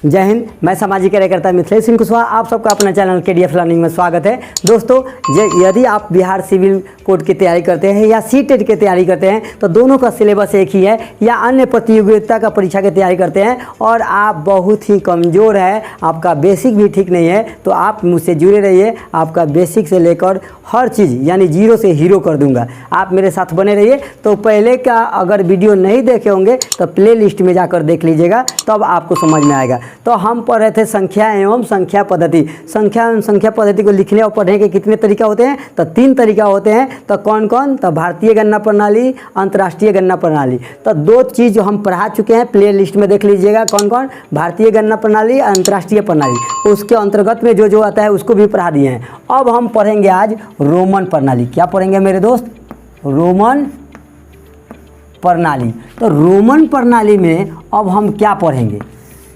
जय हिंद। मैं सामाजिक कार्यकर्ता मिथिलेश सिंह कुशवाहा, आप सबका अपना चैनल KDF लर्निंग में स्वागत है। दोस्तों, यदि आप बिहार सिविल कोड की तैयारी करते हैं या CTET की तैयारी करते हैं तो दोनों का सिलेबस एक ही है, या अन्य प्रतियोगिता का परीक्षा की तैयारी करते हैं और आप बहुत ही कमज़ोर है, आपका बेसिक भी ठीक नहीं है, तो आप मुझसे जुड़े रहिए। आपका बेसिक से लेकर हर चीज़ यानी जीरो से हीरो कर दूंगा। आप मेरे साथ बने रहिए। तो पहले का अगर वीडियो नहीं देखे होंगे तो प्ले लिस्ट में जाकर देख लीजिएगा, तब आपको समझ में आएगा। तो हम पढ़ रहे थे संख्या एवं संख्या पद्धति। संख्या एवं संख्या पद्धति को लिखने और पढ़ने के कितने तरीका होते हैं? तो 3 तरीका होते हैं। तो कौन कौन? तो भारतीय गणना प्रणाली, अंतर्राष्ट्रीय गणना प्रणाली। तो 2 चीज़ जो हम पढ़ा चुके हैं, प्ले लिस्ट में देख लीजिएगा। कौन कौन? भारतीय गणना प्रणाली, अंतर्राष्ट्रीय प्रणाली, उसके अंतर्गत में जो जो आता है उसको भी पढ़ा दिए हैं। अब हम पढ़ेंगे आज रोमन प्रणाली। क्या पढ़ेंगे मेरे दोस्त? रोमन प्रणाली। तो रोमन प्रणाली में अब हम क्या पढ़ेंगे?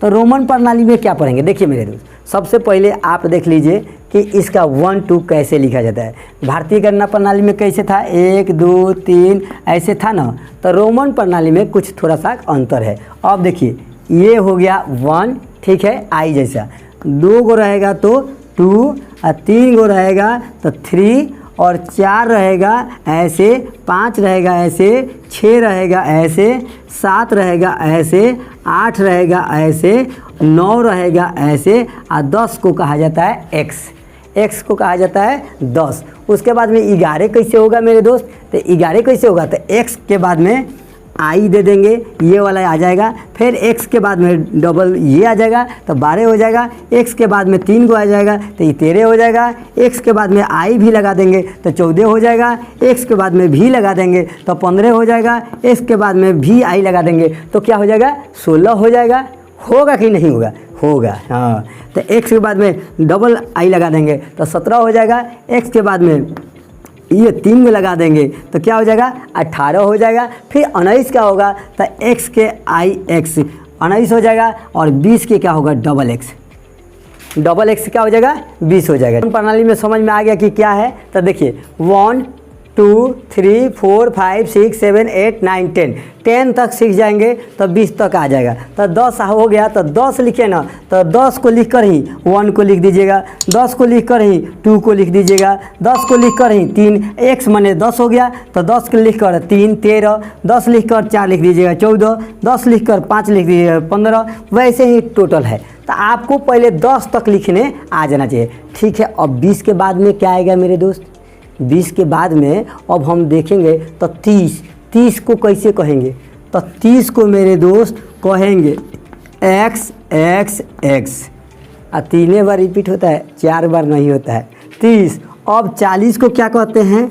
तो रोमन प्रणाली में क्या पढ़ेंगे? देखिए मेरे दोस्त, सबसे पहले आप देख लीजिए कि इसका 1 2 कैसे लिखा जाता है। भारतीय गणना प्रणाली में कैसे था? 1 2 3 ऐसे था ना। तो रोमन प्रणाली में कुछ थोड़ा सा अंतर है। अब देखिए, ये हो गया 1, ठीक है, आई जैसा। 2 गो रहेगा तो 2, और 3 गो रहेगा तो 3, और 4 रहेगा ऐसे, 5 रहेगा ऐसे, 6 रहेगा ऐसे, 7 रहेगा ऐसे, 8 रहेगा ऐसे, 9 रहेगा ऐसे, और 10 को कहा जाता है x को कहा जाता है 10। उसके बाद में 11 कैसे होगा मेरे दोस्त? तो 11 कैसे होगा? तो x के बाद में आई दे देंगे, ये वाला आ जाएगा। फिर x के बाद में डबल ये आ जाएगा तो 12 हो जाएगा। x के बाद में 3 को आ जाएगा तो ये 13 हो जाएगा। x के बाद में आई भी लगा देंगे तो 14 हो जाएगा। x के बाद में भी लगा देंगे तो 15 हो जाएगा। x के बाद में भी आई लगा देंगे तो क्या हो जाएगा? 16 हो जाएगा। होगा कि नहीं होगा? होगा, हाँ। तो x के बाद में डबल आई लगा देंगे तो 17 हो जाएगा। x के बाद में ये 3 में लगा देंगे तो क्या हो जाएगा? 18 हो जाएगा। फिर 19 क्या होगा? तो x के x 19 हो जाएगा, और 20 के क्या होगा? डबल x क्या हो जाएगा? 20 हो जाएगा। प्रणाली में समझ में आ गया कि क्या है? तो देखिए 1 2 3 4 5 6 7 8 9 10 तक सीख जाएंगे तो 20 तक आ जाएगा। तो 10 हो गया तो 10 लिखे ना, तो 10 को लिख कर ही 1 को लिख दीजिएगा, 10 को लिख कर ही 2 को लिख दीजिएगा, 10 को लिख कर ही 3 x माने 10 हो गया तो 10 को लिख कर 3 13, 10 लिख कर 4 लिख दीजिएगा 14, 10 लिख कर 5 लिख दीजिएगा 15। वैसे ही टोटल है। तो आपको पहले 10 तक लिखने आ जाना चाहिए, ठीक है। अब 20 के बाद में क्या आएगा मेरे दोस्त? 20 के बाद में अब हम देखेंगे तो 30 को कैसे कहेंगे? तो 30 को मेरे दोस्त कहेंगे x x x, और 3 बार रिपीट होता है, 4 बार नहीं होता है। 30। अब 40 को क्या कहते हैं?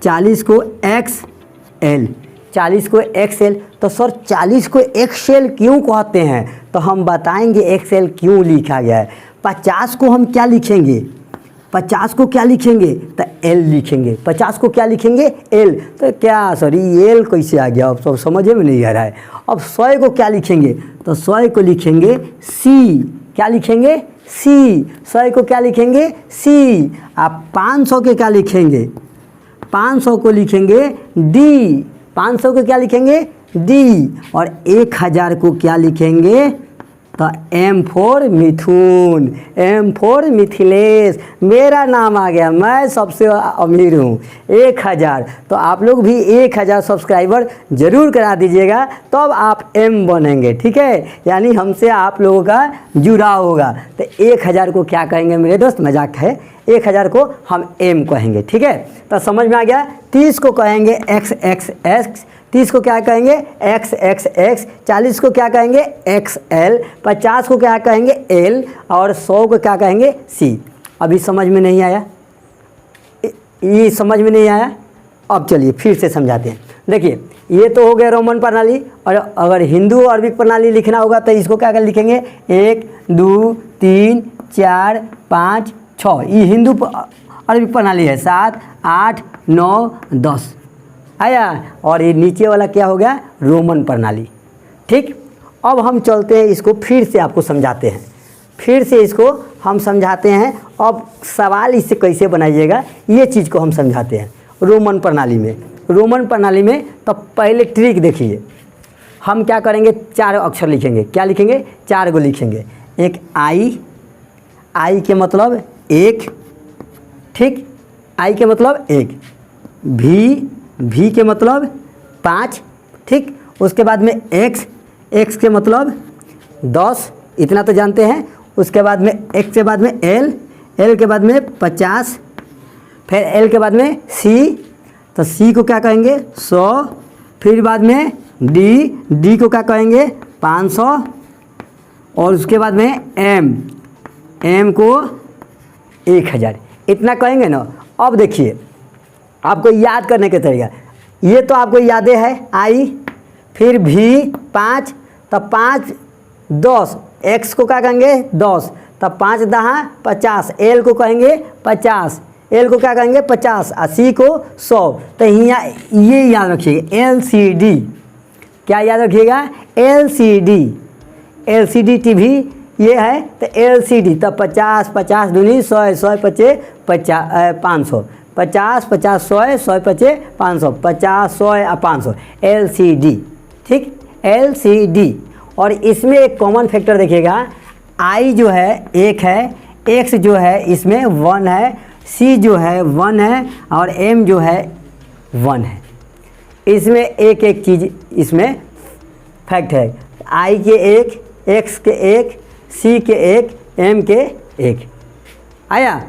40 को XL, 40 को XL। तो सर 40 को XL क्यों कहते हैं? तो हम बताएंगे XL क्यों लिखा गया है। 50 को हम क्या लिखेंगे? 50 को क्या लिखेंगे? तो L लिखेंगे। 50 को क्या लिखेंगे? L। तो क्या सॉरी L कैसे आ गया? अब सब समझ में नहीं आ रहा है। अब 100 को क्या लिखेंगे? तो 100 को लिखेंगे C। क्या लिखेंगे? C। 100 को क्या लिखेंगे? C। आप 500 के क्या लिखेंगे? 500 को लिखेंगे D। 500 को क्या लिखेंगे? D। और 1000 को क्या लिखेंगे? तो M for Mithun, M for Mithilesh. मेरा नाम आ गया, मैं सबसे अमीर हूँ। 1000। तो आप लोग भी 1000 सब्सक्राइबर ज़रूर करा दीजिएगा, तब आप M बनेंगे, ठीक है। यानी हमसे आप लोगों का जुड़ाव होगा। तो 1000 को क्या कहेंगे मेरे दोस्त? मजाक है। 1000 को हम M कहेंगे, ठीक है। तो समझ में आ गया। 30 को कहेंगे XXX, 30 को क्या कहेंगे? XXX, 40 को क्या कहेंगे? XL, 50 को क्या कहेंगे? L, और 100 को क्या कहेंगे? C। अभी समझ में नहीं आया? ये समझ में नहीं आया? अब चलिए फिर से समझाते हैं। देखिए, ये तो हो गया रोमन प्रणाली, और अगर हिंदू अरबिक प्रणाली लिखना होगा तो इसको क्या कर लिखेंगे? 1 2 3 4 5 6। ये हिंदू अरबिक प्रणाली है। 7 8 9 10 आया। और ये नीचे वाला क्या हो गया? रोमन प्रणाली, ठीक। अब हम चलते हैं, इसको फिर से आपको समझाते हैं। फिर से इसको हम समझाते हैं। अब सवाल इससे कैसे बनाइएगा ये चीज़ को हम समझाते हैं रोमन प्रणाली में। रोमन प्रणाली में तो पहले ट्रिक देखिए, हम क्या करेंगे, 4 अक्षर लिखेंगे। क्या लिखेंगे, 4 गो लिखेंगे। एक आई के मतलब 1, ठीक, आई के मतलब 1। भी के मतलब 5, ठीक। उसके बाद में एक्स के मतलब 10, इतना तो जानते हैं। उसके बाद में एक्स के बाद में एल के बाद में 50, फिर एल के बाद में सी, तो सी को क्या कहेंगे 100, फिर बाद में डी को क्या कहेंगे 500, और उसके बाद में एम को 1000, इतना कहेंगे ना। अब देखिए आपको याद करने के तरीका, ये तो आपको यादें है आई, फिर भी 5, तब 5 10, एक्स को क्या कहेंगे 10, तब 5 10 50, एल को कहेंगे 50, एल को क्या कहेंगे 50, और सी को 100। तो यहाँ ये याद रखिएगा LCD, क्या याद रखिएगा LCD टीवी ये है, तो LCD, तब 50 50 दूनी 100 100 पचे 500, 50 50 100 100 पचे 500, 50 100 और 500 LCD, ठीक, LCD। और इसमें एक कॉमन फैक्टर देखिएगा, आई जो है 1 है, एक्स जो है इसमें 1 है, सी जो है 1 है, और एम जो है 1 है। इसमें एक चीज़ इसमें फैक्ट है, आई के 1, एक्स के 1, सी के 1, एम के 1 आया।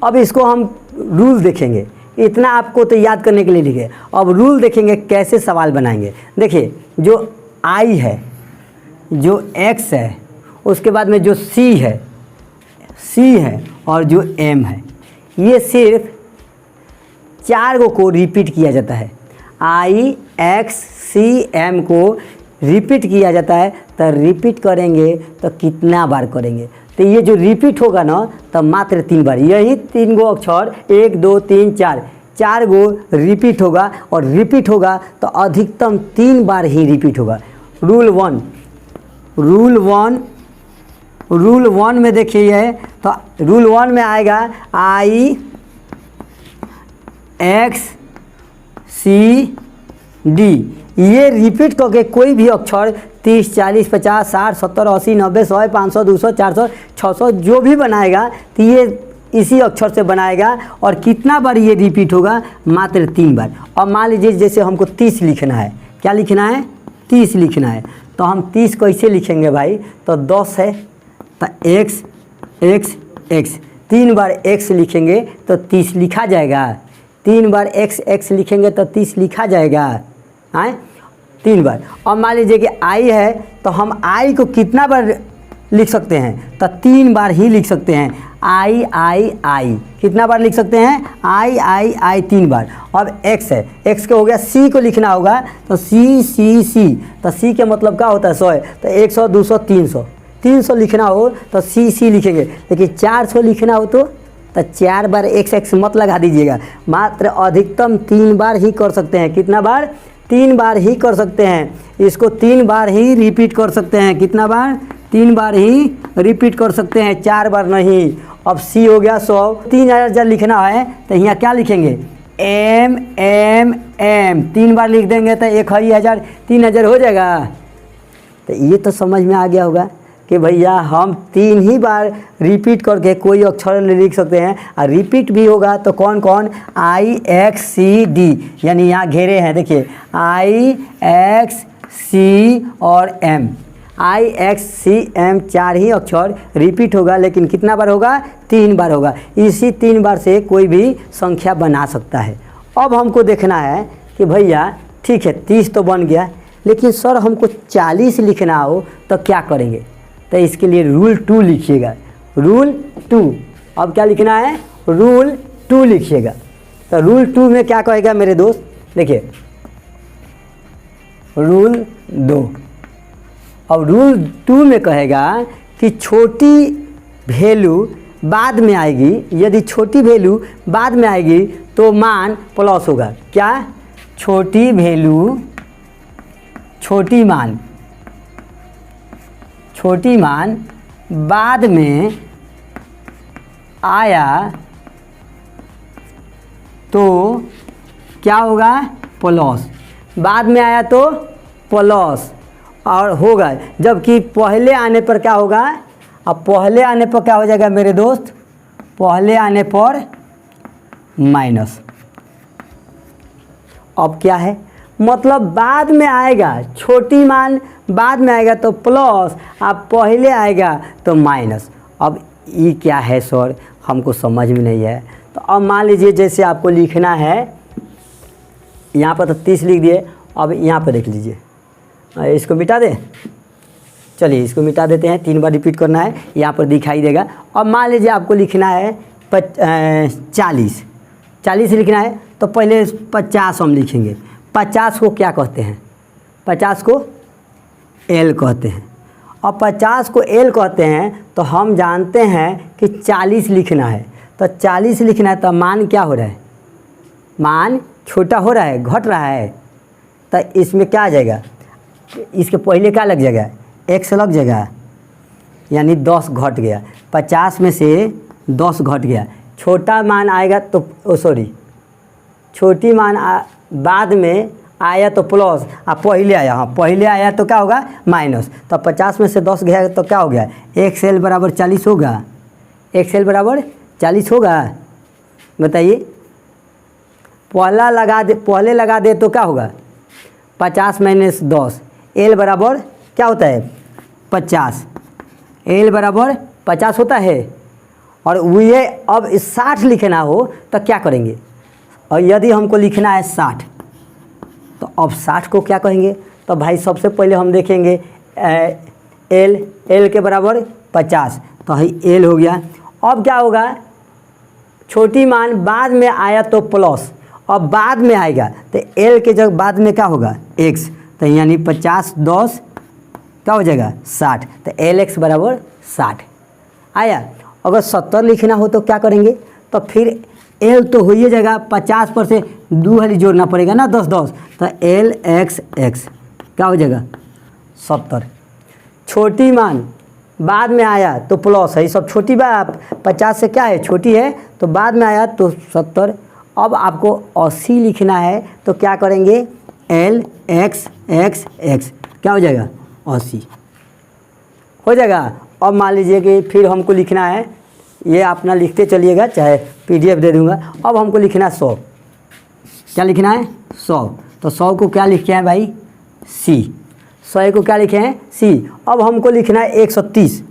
अब इसको हम रूल देखेंगे, इतना आपको तो याद करने के लिए लिखे। अब रूल देखेंगे कैसे सवाल बनाएंगे। देखिए जो आई है, जो एक्स है, उसके बाद में जो सी है और जो एम है, ये सिर्फ 4 गो को रिपीट किया जाता है। आई एक्स सी एम को रिपीट किया जाता है। तो रिपीट करेंगे तो कितना बार करेंगे, तो ये जो रिपीट होगा ना, तो मात्र 3 बार, यही 3 गो अक्षर 1 2 3 4 गो रिपीट होगा, और रिपीट होगा तो अधिकतम 3 बार ही रिपीट होगा। रूल वन में देखिए, तो रूल 1 में आएगा आई एक्स सी डी, ये रिपीट करके कोई भी अक्षर 30 40 50 60 70 80 90 100 500 200 400 600 जो भी बनाएगा, तो ये इसी अक्षर से बनाएगा। और कितना बार ये रिपीट होगा, मात्र 3 बार। और मान लीजिए जैसे हमको 30 लिखना है, क्या लिखना है 30 लिखना है, तो हम 30 कैसे लिखेंगे भाई, तो 10 है, तो एक्स 3 बार एक्स लिखेंगे तो 30 लिखा जाएगा। 3 बार एक्स लिखेंगे तो 30 लिखा जाएगा, आए 3 बार। और मान लीजिए कि आई है, तो हम आई को कितना बार लिख सकते हैं, तो 3 बार ही लिख सकते हैं। आई कितना बार लिख सकते हैं, आई 3 बार। अब एक्स है, एक्स के हो गया, सी को लिखना होगा, तो सी, तो सी के मतलब क्या होता है 100 है, तो 100 200 300 लिखना हो तो सी लिखेंगे। लेकिन 400 लिखना हो तो 4 बार एक्स मत लगा दीजिएगा, मात्र अधिकतम 3 बार ही कर सकते हैं। कितना बार, 3 बार ही कर सकते हैं। इसको 3 बार ही रिपीट कर सकते हैं। कितना बार, 3 बार ही रिपीट कर सकते हैं, 4 बार नहीं। अब सी हो गया 100, 3000 जब लिखना है तो यहाँ क्या लिखेंगे, एम 3 बार लिख देंगे तो 1000 3000 हो जाएगा। तो ये तो समझ में आ गया होगा कि भैया हम 3 ही बार रिपीट करके कोई अक्षर लिख सकते हैं। और रिपीट भी होगा तो कौन कौन, आई एक्स सी डी, यानी यहाँ घेरे हैं देखिए, आई एक्स सी और एम, आई एक्स सी एम 4 ही अक्षर रिपीट होगा, लेकिन कितना बार होगा, 3 बार होगा। इसी 3 बार से कोई भी संख्या बना सकता है। अब हमको देखना है कि भैया ठीक है 30 तो बन गया, लेकिन सर हमको 40 लिखना हो तो क्या करेंगे, तो इसके लिए रूल 2 लिखिएगा। रूल 2, अब क्या लिखना है, रूल 2 लिखिएगा। तो रूल 2 में क्या कहेगा मेरे दोस्त, देखिए रूल 2। अब रूल 2 में कहेगा कि छोटी वैल्यू बाद में आएगी, यदि छोटी वैल्यू बाद में आएगी तो मान प्लस होगा। क्या, छोटी वैल्यू, छोटी मान बाद में आया तो क्या होगा, प्लस। बाद में आया तो प्लस और होगा, जबकि पहले आने पर क्या होगा, अब पहले आने पर क्या हो जाएगा मेरे दोस्त, पहले आने पर माइनस। अब क्या है, मतलब बाद में आएगा, छोटी मान बाद में आएगा तो प्लस, अब पहले आएगा तो माइनस। अब ये क्या है सर, हमको समझ में नहीं है। तो अब मान लीजिए जैसे आपको लिखना है, यहाँ पर तो 30 लिख दिए, अब यहाँ पर देख लीजिए, इसको मिटा दे, चलिए इसको मिटा देते हैं, 3 बार रिपीट करना है, यहाँ पर दिखाई देगा। अब मान लीजिए आपको लिखना है 40 लिखना है, तो पहले 50 हम लिखेंगे। 50 को क्या कहते हैं, 50 को एल कहते हैं। और 50 को एल कहते हैं तो हम जानते हैं कि 40 लिखना है, तो 40 लिखना है, तो मान क्या हो रहा है, मान छोटा हो रहा है, घट रहा है, तो इसमें क्या आ जाएगा, इसके पहले क्या लग जाएगा, x लग जाएगा, यानी 10 घट गया, 50 में से 10 घट गया। छोटा मान आएगा तो सॉरी, छोटी मान बाद में आया तो प्लस, पहले आया, हाँ पहले आया तो क्या होगा माइनस। तो 50 में से 10 गया तो क्या हो गया, XL बराबर 40 होगा, XL बराबर 40 होगा। बताइए, पहले लगा दे तो क्या होगा, 50 माइनस 10, L बराबर क्या होता है 50, L बराबर 50 होता है। और ये अब 60 लिखना हो तो क्या करेंगे, और यदि हमको लिखना है 60, तो अब 60 को क्या कहेंगे, तो भाई सबसे पहले हम देखेंगे L के बराबर 50, तो भाई L हो गया। अब क्या होगा, छोटी मान बाद में आया तो प्लस, अब बाद में आएगा तो L के जगह बाद में क्या होगा x, तो यानी 50 10 क्या हो जाएगा 60, तो LX बराबर 60 आया। अगर 70 लिखना हो तो क्या करेंगे, तो फिर L तो हो ही जाएगा, 50 पर से 2 वाली जोड़ना पड़ेगा ना, 10 10, तो LXX क्या हो जाएगा 70। छोटी मान बाद में आया तो प्लस है, सब छोटी बात 50 से क्या है छोटी है, तो बाद में आया तो 70। अब आपको 80 लिखना है तो क्या करेंगे, LXXX क्या हो जाएगा 80 हो जाएगा। अब मान लीजिए कि फिर हमको लिखना है, ये अपना लिखते चलिएगा, चाहे PDF दे दूंगा। अब हमको लिखना है 100, क्या लिखना है 100, तो 100 को क्या लिखे हैं भाई C, 100 को क्या लिखे हैं C। अब हमको लिखना है 130,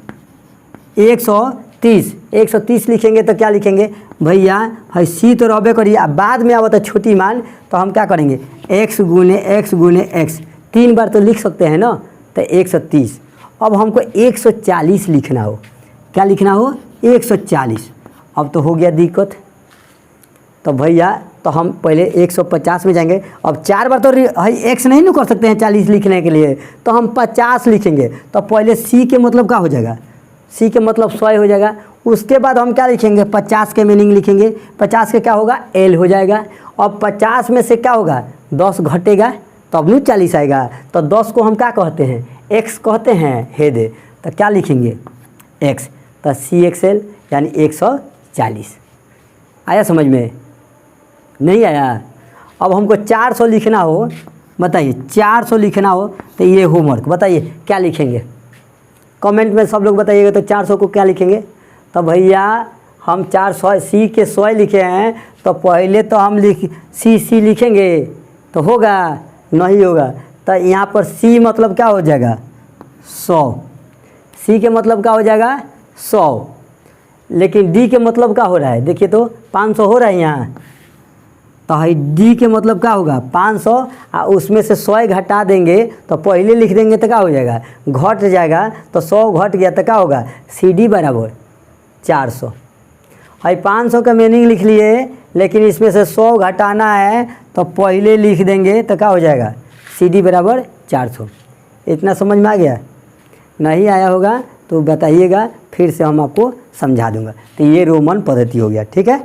130 लिखेंगे तो क्या लिखेंगे भैया, है C तो रबे करिए, अब बाद में आवता छोटी मान, तो हम क्या करेंगे x गुने x 3 बार तो लिख सकते हैं ना, तो 130। अब हमको 140 लिखना हो, क्या लिखना हो 140। अब तो हो गया दिक्कत, तो भैया तो हम पहले 150 में जाएंगे। अब 4 बार तो x नहीं ना कर सकते हैं 40 लिखने के लिए, तो हम 50 लिखेंगे। तो पहले C के मतलब क्या हो जाएगा, C के मतलब 100 हो जाएगा। उसके बाद हम क्या लिखेंगे 50 के मीनिंग लिखेंगे, 50 के क्या होगा L हो जाएगा। अब 50 में से क्या होगा 10 घटेगा तब नहीं 40 आएगा, तो 10 को हम क्या कहते हैं x कहते हैं, हे दे, तो क्या लिखेंगे x, तो CXL यानी 140। आया समझ में, नहीं आया। अब हमको 400 लिखना हो, बताइए 400 लिखना हो तो ये होमवर्क, बताइए क्या लिखेंगे, कमेंट में सब लोग बताइएगा। तो 400 को क्या लिखेंगे, तो भैया हम 400 C के 100 लिखे हैं, तो पहले तो हम C लिखेंगे तो होगा नहीं होगा, तो यहाँ पर C मतलब क्या हो जाएगा 100, C के मतलब क्या हो जाएगा 100, लेकिन D के मतलब क्या हो रहा है, देखिए तो 500 हो रहा है यहाँ, तो है D के मतलब क्या होगा 500, और उसमें से 100 घटा देंगे तो पहले लिख देंगे तो क्या हो जाएगा घट जाएगा, तो 100 घट गया तो क्या होगा CD बराबर 400। है 500 का मीनिंग लिख लिए, लेकिन इसमें से 100 घटाना है तो पहले लिख देंगे तो क्या हो जाएगा CD बराबर 400। इतना समझ में आ गया, नहीं आया होगा तो बताइएगा, फिर से हम आपको समझा दूंगा। तो ये रोमन पद्धति हो गया, ठीक है।